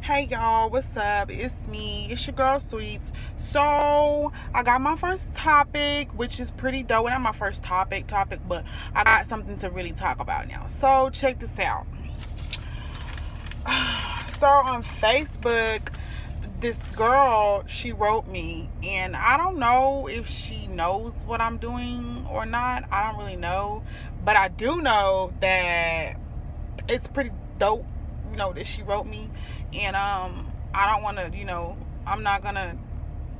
Hey y'all, what's up? It's me, it's your girl Sweets. So I got my first topic, which is pretty dope. Well, not my first topic, but I got something to really talk about now. So check this out. So on Facebook, this girl, she wrote me, and I don't know if she knows what I'm doing or not. I don't really know, but I do know that it's pretty dope, that she wrote me. And I don't want to, I'm not gonna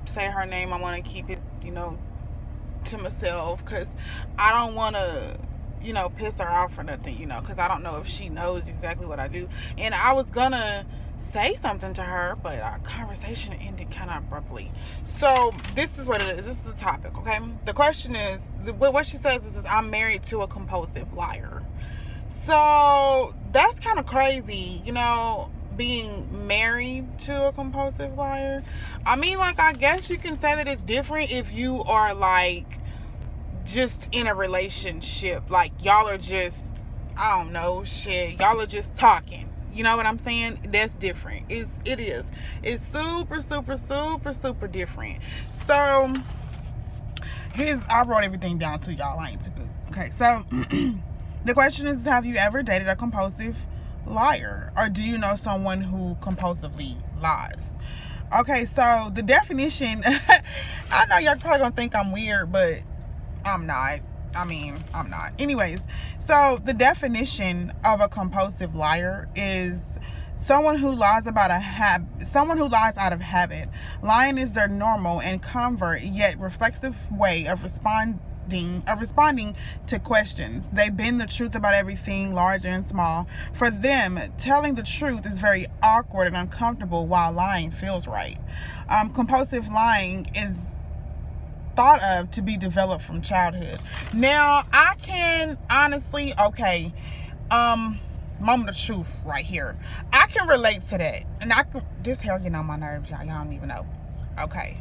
say her name. I want to keep it, to myself, because I don't want to, piss her off or nothing, because I don't know if she knows exactly what I do. And I was gonna say something to her, but our conversation ended kind of abruptly. So this is what it is. This is the topic, okay? The question is, what she says is I'm married to a compulsive liar. So that's kind of crazy, being married to a compulsive liar. I mean, like, I guess you can say that it's different if you are, like, just in a relationship. Like, y'all are just, I don't know, shit. Y'all are just talking. You know what I'm saying? That's different. It is. It's super, super, super, super different. So, I wrote everything down to y'all. I ain't too good. Okay, so... The question is, have you ever dated a compulsive liar? Or do you know someone who compulsively lies? Okay, so the definition, I know y'all probably gonna think I'm weird, but I'm not. I'm not. Anyways, so the definition of a compulsive liar is someone who lies out of habit. Lying is their normal and covert yet reflexive way of responding to questions. They bend the truth about everything, large and small. For them, telling the truth is very awkward and uncomfortable, while lying feels right. Compulsive lying is thought of to be developed from childhood. Now, I can honestly, moment of truth right here. I can relate to that. And this hair getting on my nerves, y'all don't even know. Okay.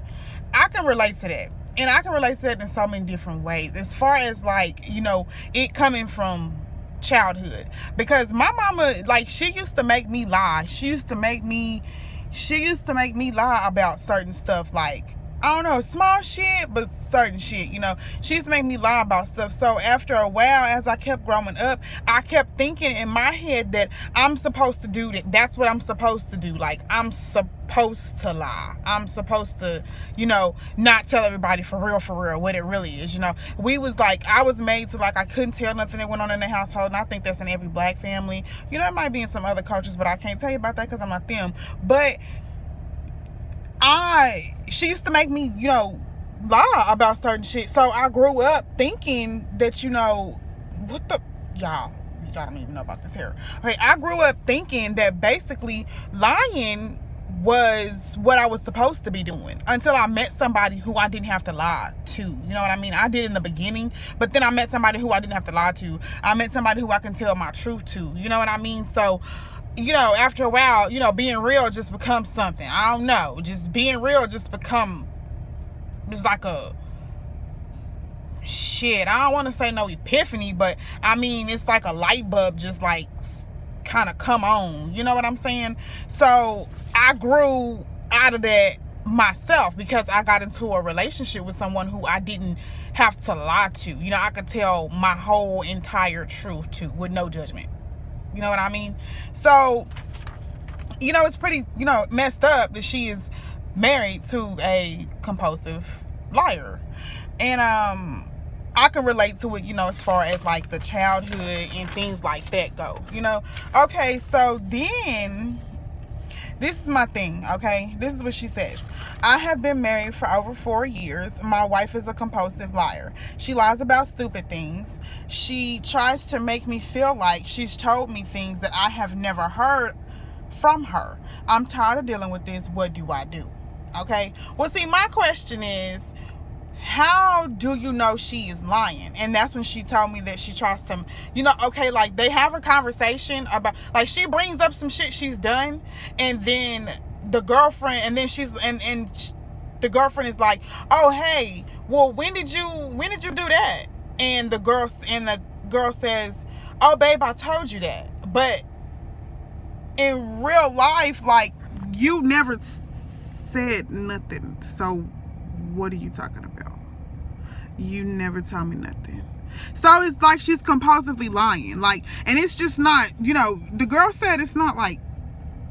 I can relate to that. And I can relate to that in so many different ways. As far as, like, it coming from childhood. Because my mama, like, she used to make me lie. She used to make me lie about certain stuff. Like, I don't know, small shit, but certain shit, She used to make me lie about stuff. So after a while, as I kept growing up, I kept thinking in my head that I'm supposed to do that. That's what I'm supposed to do. Like, I'm supposed to lie. I'm supposed to, not tell everybody for real what it really is, We was like, I was made to, like, I couldn't tell nothing that went on in the household. And I think that's in every black family. It might be in some other cultures, but I can't tell you about that because I'm not them. But she used to make me, lie about certain shit. So I grew up thinking that, what the, y'all don't even know about this hair. Okay, I grew up thinking that basically lying was what I was supposed to be doing until I met somebody who I didn't have to lie to. You know what I mean? I did in the beginning, but then I met somebody who I didn't have to lie to. I met somebody who I can tell my truth to. You know what I mean? So, after a while, being real just becomes something. I don't know. Just being real just it's like a shit. I don't want to say no epiphany, but I mean, it's like a light bulb just like kind of come on. You know what I'm saying? So I grew out of that myself because I got into a relationship with someone who I didn't have to lie to. I could tell my whole entire truth to with no judgment. You know what I mean? So, it's pretty, messed up that she is married to a compulsive liar. And I can relate to it, as far as, like, the childhood and things like that go, Okay, so then, this is my thing, okay? This is what she says. I have been married for over 4 years. My wife is a compulsive liar. She lies about stupid things. She tries to make me feel like she's told me things that I have never heard from her. I'm tired of dealing with this. What do I do? Okay? Well, see, my question is, how do you know she is lying? And that's when she told me that she tries to, okay, like, they have a conversation about, like, she brings up some shit she's done, and then the girlfriend, and then the girlfriend is like, oh, hey, well, when did you do that? And the girl says, oh, babe, I told you that. But in real life, like, You never said nothing. So what are you talking about? You never tell me nothing. So it's like she's compulsively lying. Like, and it's just not, the girl said it's not like,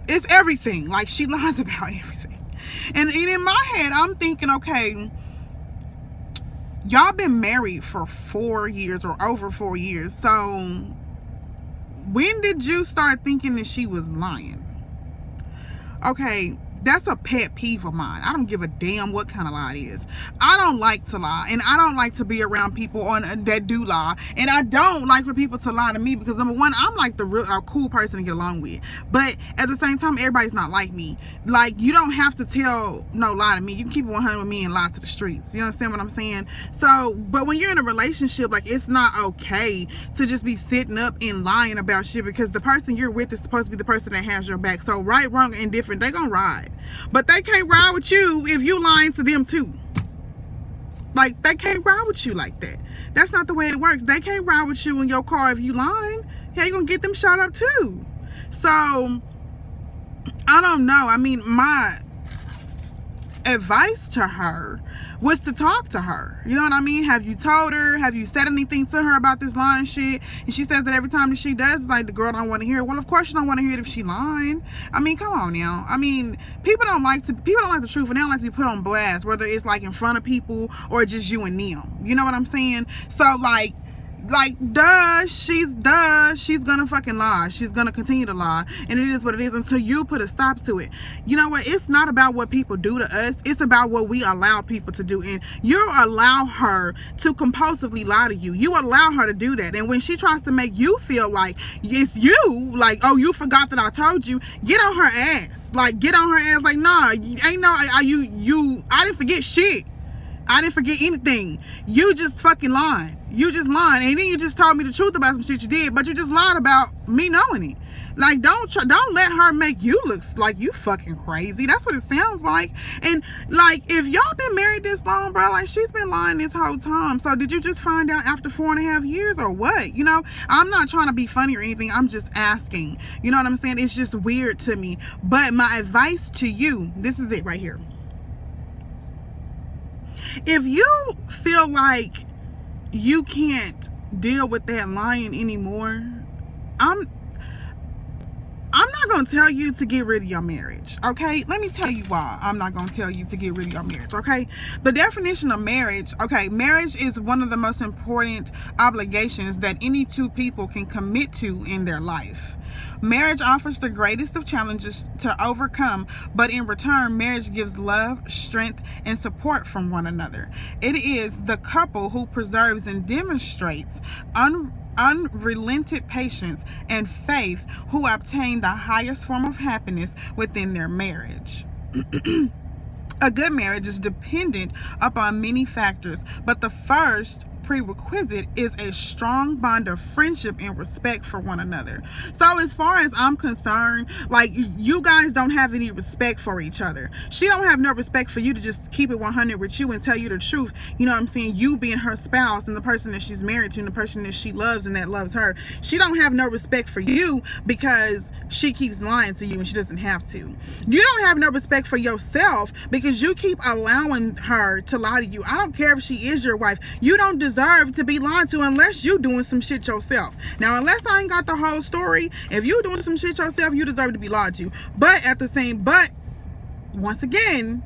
it's everything. Like, she lies about everything. And in my head, I'm thinking, okay, y'all been married for 4 years or over 4 years. So when did you start thinking that she was lying? Okay, that's a pet peeve of mine. I don't give a damn what kind of lie it is. I don't like to lie, and I don't like to be around people that do lie, and I don't like for people to lie to me because, number one, I'm like the real cool person to get along with, but at the same time, everybody's not like me. Like, you don't have to tell no lie to me. You can keep it 100 with me and lie to the streets. You understand what I'm saying? So, but when you're in a relationship, like, it's not okay to just be sitting up and lying about shit because the person you're with is supposed to be the person that has your back. So right, wrong, and indifferent, they gonna ride. But they can't ride with you if you lying to them too. Like, they can't ride with you like that. That's not the way it works. They can't ride with you in your car if you lying. Yeah, you're gonna get them shot up too. So I don't know. I mean, my advice to her was to talk to her. You know what I mean? Have you told her? Have you said anything to her about this lying shit? And she says that every time that she does, it's like the girl don't want to hear it. Well, of course you don't want to hear it if she lying. I mean, come on now. I mean, people don't like the truth, and they don't like to be put on blast, whether it's like in front of people or just you and them. You know what I'm saying? So like she's gonna fucking lie. She's gonna continue to lie, and it is what it is until you put a stop to it. You know what? It's not about what people do to us. It's about what we allow people to do. And you allow her to compulsively lie to you. You allow her to do that. And when she tries to make you feel like it's you, like, oh, you forgot that I told you, get on her ass. Like, get on her ass. Like, nah, ain't no, I didn't forget shit. I didn't forget anything. You just fucking lied. You just lied, and then you just told me the truth about some shit you did, but you just lied about me knowing it. Like, don't let her make you look like you fucking crazy. That's what it sounds like. And like, if y'all been married this long, bro, like, she's been lying this whole time. So did you just find out after 4.5 years or what? You know, I'm not trying to be funny or anything. I'm just asking. You know what I'm saying? It's just weird to me. But my advice to you, this is it right here. If you feel like you can't deal with that lying anymore, I'm not going to tell you to get rid of your marriage, okay? Let me tell you why I'm not going to tell you to get rid of your marriage, okay? The definition of marriage, okay, marriage is one of the most important obligations that any two people can commit to in their life. Marriage offers the greatest of challenges to overcome, but in return, marriage gives love, strength, and support from one another. It is the couple who preserves and demonstrates unrelenting patience and faith who obtain the highest form of happiness within their marriage. A good marriage is dependent upon many factors, but the first prerequisite is a strong bond of friendship and respect for one another. So as far as I'm concerned, like, you guys don't have any respect for each other. She don't have no respect for you to just keep it 100 with you and tell you the truth. You know what I'm saying? You being her spouse and the person that she's married to and the person that she loves and that loves her. She don't have no respect for you because she keeps lying to you and she doesn't have to. You don't have no respect for yourself because you keep allowing her to lie to you. I don't care if she is your wife. You don't deserve to be lied to unless you doing some shit yourself. Now, unless I ain't got the whole story, if you doing some shit yourself, you deserve to be lied to. But once again,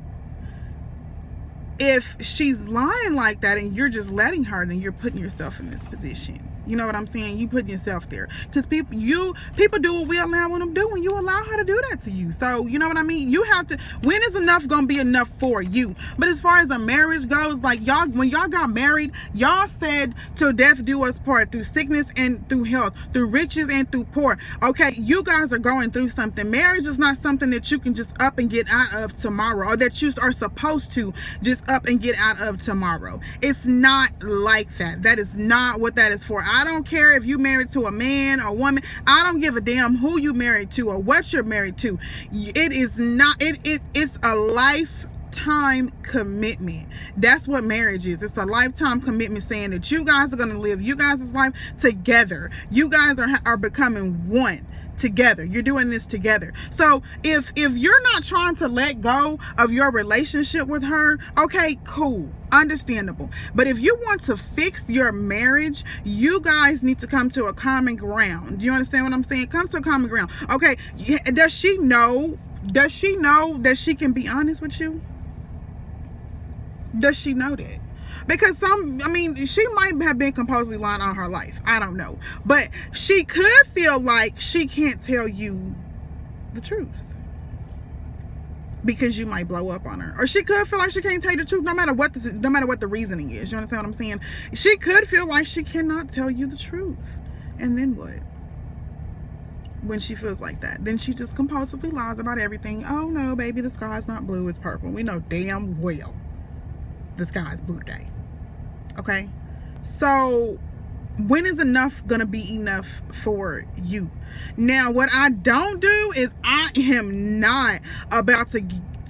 if she's lying like that and you're just letting her, then you're putting yourself in this position. You know what I'm saying? You putting yourself there. Because people do what we allow them to do, and you allow her to do that to you. So, you know what I mean? You have to, when is enough going to be enough for you? But as far as a marriage goes, like, y'all, when y'all got married, y'all said till death do us part, through sickness and through health, through riches and through poor. Okay, you guys are going through something. Marriage is not something that you can just up and get out of tomorrow, or that you are supposed to just up and get out of tomorrow. It's not like that. That is not what that is for. I don't care if you married to a man or woman. I don't give a damn who you married to or what you're married to. It is not, it's a lifetime commitment. That's what marriage is. It's a lifetime commitment, saying that you guys are going to live you guys' life together. You guys are becoming one together. You're doing this together. So if you're not trying to let go of your relationship with her, okay, cool, understandable. But if you want to fix your marriage, you guys need to come to a common ground. You understand what I'm saying? Come to a common ground. Okay, does she know that she can be honest with you? Does she know that? Because she might have been compulsively lying on her life. I don't know. But she could feel like she can't tell you the truth because you might blow up on her. Or she could feel like she can't tell you the truth no matter what the reasoning is. You understand what I'm saying? She could feel like she cannot tell you the truth. And then what? When she feels like that, then she just compulsively lies about everything. Oh no, baby, the sky's not blue, it's purple. We know damn well the sky's blue today. Okay, so when is enough gonna be enough for you? Now, what I don't do is I am not about to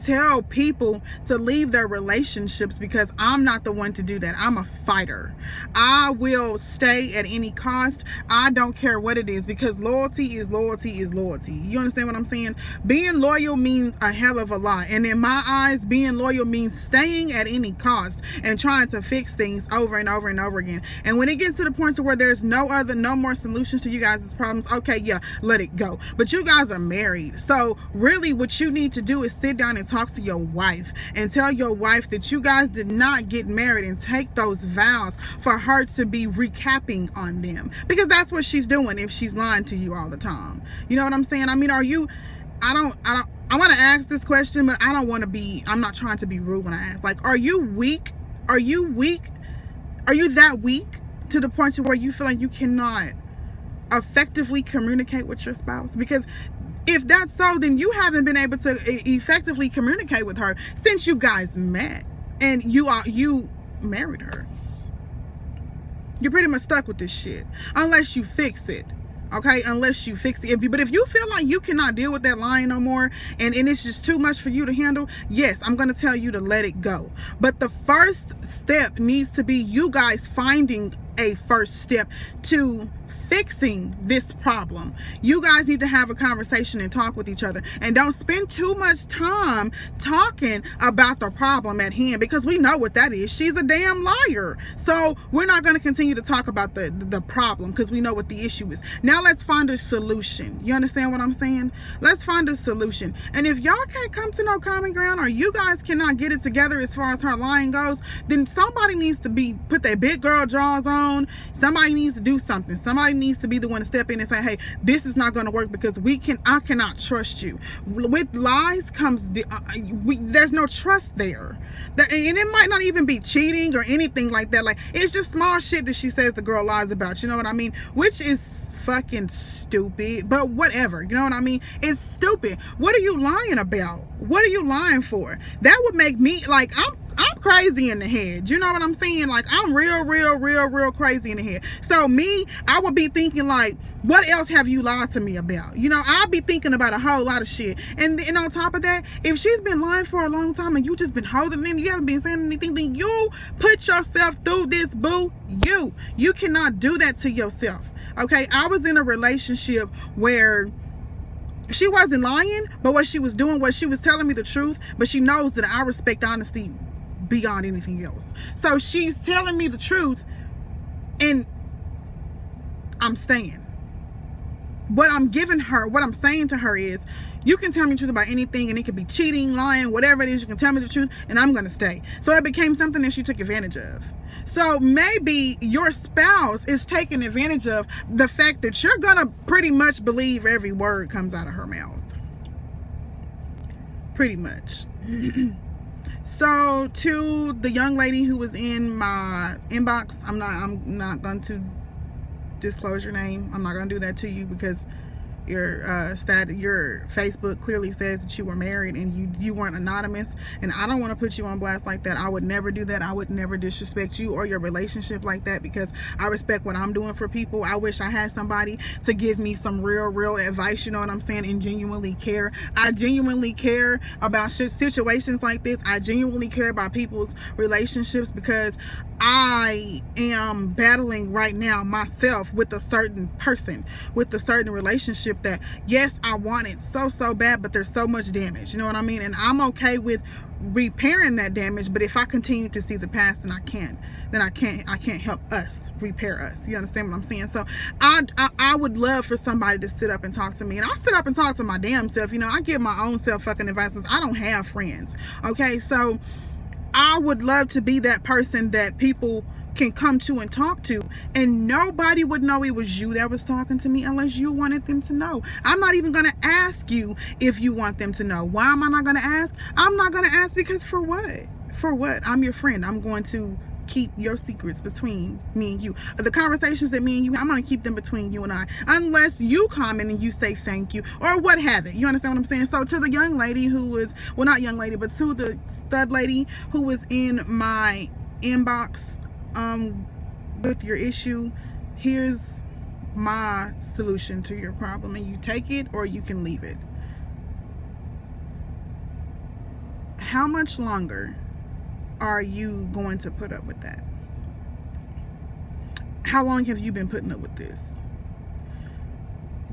tell people to leave their relationships, because I'm not the one to do that. I'm a fighter. I will stay at any cost. I don't care what it is, because loyalty is loyalty is loyalty. You understand what I'm saying? Being loyal means a hell of a lot, and in my eyes, being loyal means staying at any cost and trying to fix things over and over and over again. And when it gets to the point to where there's no more solutions to you guys' problems, okay, yeah, let it go. But you guys are married, so really what you need to do is sit down and talk to your wife and tell your wife that you guys did not get married, and take those vows for her to be recapping on them, because that's what she's doing if she's lying to you all the time. You know what I'm saying? I mean, I want to ask this question, but I'm not trying to be rude when I ask. Like, are you weak? Are you that weak to the point to where you feel like you cannot effectively communicate with your spouse? Because if that's so, then you haven't been able to effectively communicate with her since you guys met and you married her. You're pretty much stuck with this shit unless you fix it. Okay, unless you fix it. But if you feel like you cannot deal with that lying no more, and it's just too much for you to handle, yes, I'm going to tell you to let it go. But the first step needs to be you guys finding a first step to fixing this problem. You guys need to have a conversation and talk with each other, and don't spend too much time talking about the problem at hand, because we know what that is. She's a damn liar. So we're not going to continue to talk about the problem, because we know what the issue is. Now let's find a solution. You understand what I'm saying? Let's find a solution. And if y'all can't come to no common ground, or you guys cannot get it together as far as her lying goes, then somebody needs to put their big girl jaws on. Somebody needs to do something. Somebody needs to be the one to step in and say, hey, this is not going to work, because I cannot trust you. With lies comes there's no trust there. And it might not even be cheating or anything like that. Like, it's just small shit that she says the girl lies about. You know what I mean? Which is fucking stupid, but whatever. You know what I mean? It's stupid. What are you lying about? What are you lying for? That would make me, like, I'm crazy in the head. You know what I'm saying? Like, I'm real crazy in the head. So I would be thinking, like, what else have you lied to me about? You know, I'll be thinking about a whole lot of shit. And on top of that, if she's been lying for a long time and you just been holding in, you haven't been saying anything, then you put yourself through this, boo. You cannot do that to yourself. Okay? I was in a relationship where she wasn't lying, but what she was doing was she was telling me the truth, but she knows that I respect honesty beyond anything else. So she's telling me the truth, and I'm staying. What I'm saying to her is, you can tell me the truth about anything, and it could be cheating, lying, whatever it is. You can tell me the truth, and I'm going to stay. So it became something that she took advantage of. So maybe your spouse is taking advantage of the fact that you're going to pretty much believe every word comes out of her mouth. Pretty much. So to the young lady who was in my inbox, I'm not going to disclose your name. I'm not going to do that to you, because your Facebook clearly says that you were married and you weren't anonymous, and I don't want to put you on blast like that. I would never do that. I would never disrespect you or your relationship like that, because I respect what I'm doing for people. I wish I had somebody to give me some real advice, you know what I'm saying, and genuinely care. I genuinely care about situations like this. I genuinely care about people's relationships, because I am battling right now myself with a certain person, with a certain relationship that, yes, I want it so bad, but there's so much damage. You know what I mean? And I'm okay with repairing that damage, but if I continue to see the past, then I can't help us repair us. You understand what I'm saying? So I would love for somebody to sit up and talk to me, and I sit up and talk to my damn self. You know, I give my own self fucking advice. I don't have friends. Okay, so I would love to be that person that people can come to and talk to, and nobody would know it was you that was talking to me unless you wanted them to know. I'm not even going to ask you if you want them to know. Why am I not going to ask? I'm not going to ask because for what? For what? I'm your friend. I'm going to keep your secrets between me and you. The conversations that me and you, I'm going to keep them between you and I, unless you comment and you say thank you or what have it. You understand what I'm saying? So to the young lady who was, well, not young lady, but to the stud lady who was in my inbox with your issue, here's my solution to your problem, and you take it or you can leave it. How much longer are you going to put up with that? How long have you been putting up with this?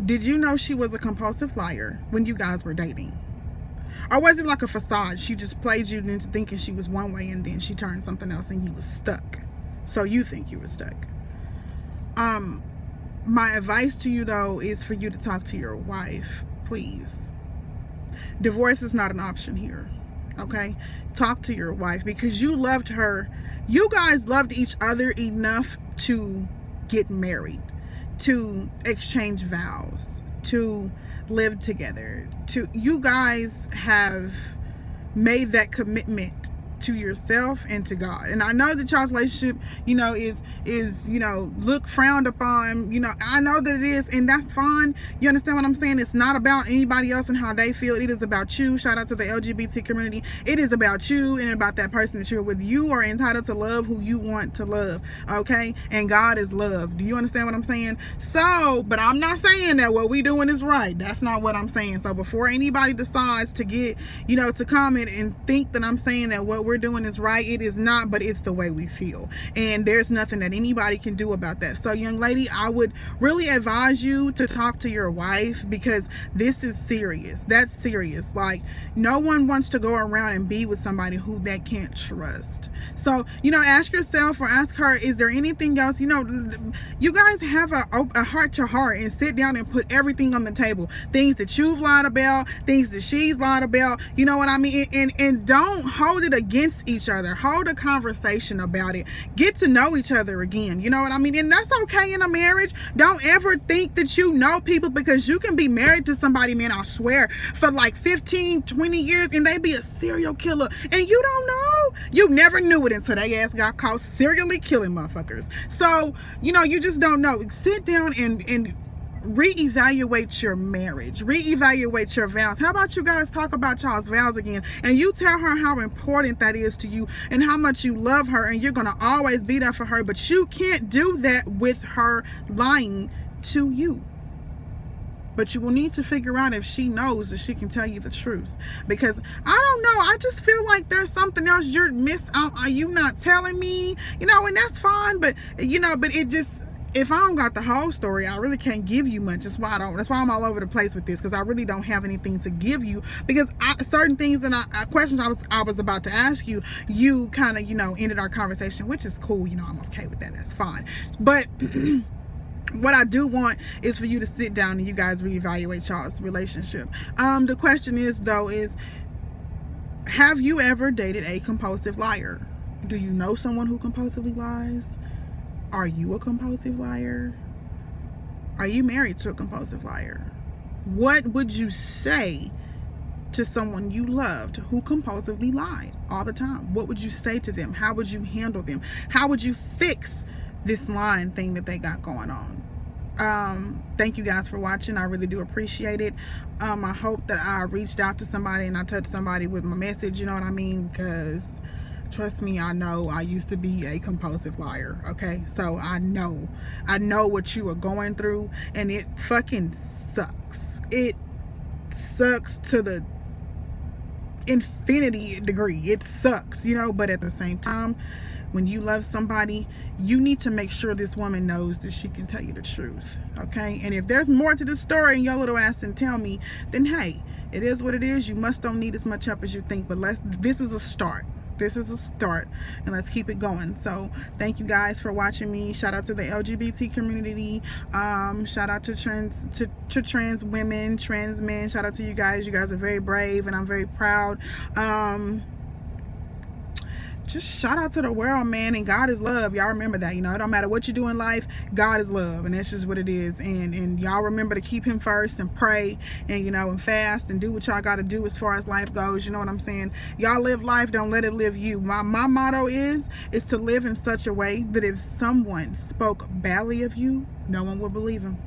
Did you know she was a compulsive liar when you guys were dating? Or was it like a facade? She just played you into thinking she was one way and then she turned something else and you was stuck. So you think you were stuck. My advice to you though is for you to talk to your wife, please. Divorce is not an option here. Okay, talk to your wife because you loved her. You guys loved each other enough to get married, to exchange vows, to live together. You guys have made that commitment to yourself and to God. And I know that y'all's relationship, is look frowned upon. I know that it is, and that's fine. You understand what I'm saying? It's not about anybody else and how they feel. It is about you. Shout out to the LGBT community. It is about you and about that person that you're with. You are entitled to love who you want to love, okay? And God is love. Do you understand what I'm saying? So, but I'm not saying that what we doing is right. That's not what I'm saying. So before anybody decides to get, to comment and think that I'm saying that what we're doing is right, it is not, but it's the way we feel, and there's nothing that anybody can do about that. So young lady, I would really advise you to talk to your wife because this is serious. That's serious. Like, no one wants to go around and be with somebody who they can't trust. So ask yourself or ask her, is there anything else? You guys have a heart to heart and sit down and put everything on the table, things that you've lied about, things that she's lied about, you know what I mean? And don't hold it against each other. Hold a conversation about it. Get to know each other again. You know what I mean? And that's okay in a marriage. Don't ever think that you know people, because you can be married to somebody, man, I swear, for like 15, 20 years and they be a serial killer and you don't know. You never knew it until they ass got caught serially killing motherfuckers. So, you just don't know. Sit down and reevaluate your marriage, reevaluate your vows. How about you guys talk about y'all's vows again, and you tell her how important that is to you and how much you love her, and you're gonna always be there for her. But you can't do that with her lying to you. But you will need to figure out if she knows that she can tell you the truth, because I don't know, I just feel like there's something else you're are you not telling me, and that's fine, but but it just, if I don't got the whole story, I really can't give you much. That's why I'm all over the place with this, because I really don't have anything to give you, because certain things and questions I was about to ask you, you kind of ended our conversation, which is cool. I'm okay with that. That's fine. But what I do want is for you to sit down and you guys reevaluate y'all's relationship. The question is have you ever dated a compulsive liar? Do you know someone who compulsively lies? Are you a compulsive liar? Are you married to a compulsive liar? What would you say to someone you loved who compulsively lied all the time? What would you say to them? How would you handle them? How would you fix this lying thing that they got going on? Thank you guys for watching. I really do appreciate it. I hope that I reached out to somebody and I touched somebody with my message, you know what I mean? Because trust me, I know I used to be a compulsive liar, okay? So I know what you are going through, and it fucking sucks. It sucks to the infinity degree. It sucks, but at the same time, when you love somebody, you need to make sure this woman knows that she can tell you the truth, okay? And if there's more to the story and your little ass didn't tell me, then hey, it is what it is. You don't need as much help as you think, but this is a start. This is a start, and let's keep it going. So thank you guys for watching me. Shout out to the LGBT community. Shout out to trans women, trans men. Shout out to you guys. You guys are very brave, and I'm very proud. Just shout out to the world, man. And God is love. Y'all remember that. You know, it don't matter what you do in life, God is love, and that's just what it is. And y'all remember to keep him first, and pray, and you know, and fast, and do what y'all got to do as far as life goes. You know what I'm saying? Y'all live life, don't let it live you. My motto is to live in such a way that if someone spoke badly of you, no one will believe him.